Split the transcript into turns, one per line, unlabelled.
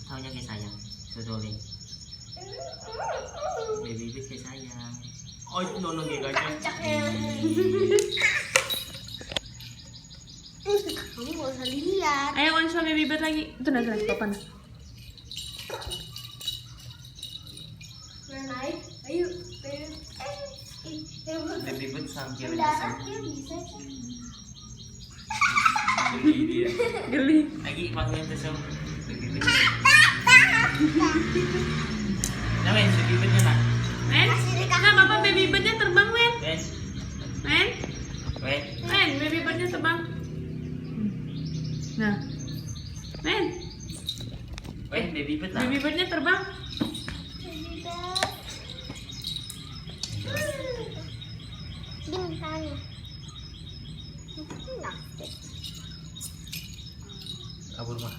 taunya kayak sayang. Susuling. Baby bibit kayak sayang. Oh, nono kayak gajah.
Kamu gak usah lihat.
Ayo on suami bibir lagi. Itu nah papan.
Udah naik. Ayo.
Baby bibit sambil
Mendarat dia bisa sih.
Geli dia.
Geli.
Lagi panggil tesem. Baby bibit. Nah, men, baby bibitnya nak.
Men, nah bapak baby bird-nya terbang, men.
Men,
Men,
men.
men, baby bird-nya terbang. Nah, men,
Men, baby bibit lah.
baby bird-nya terbang.
Bintangnya.
Kabur mah.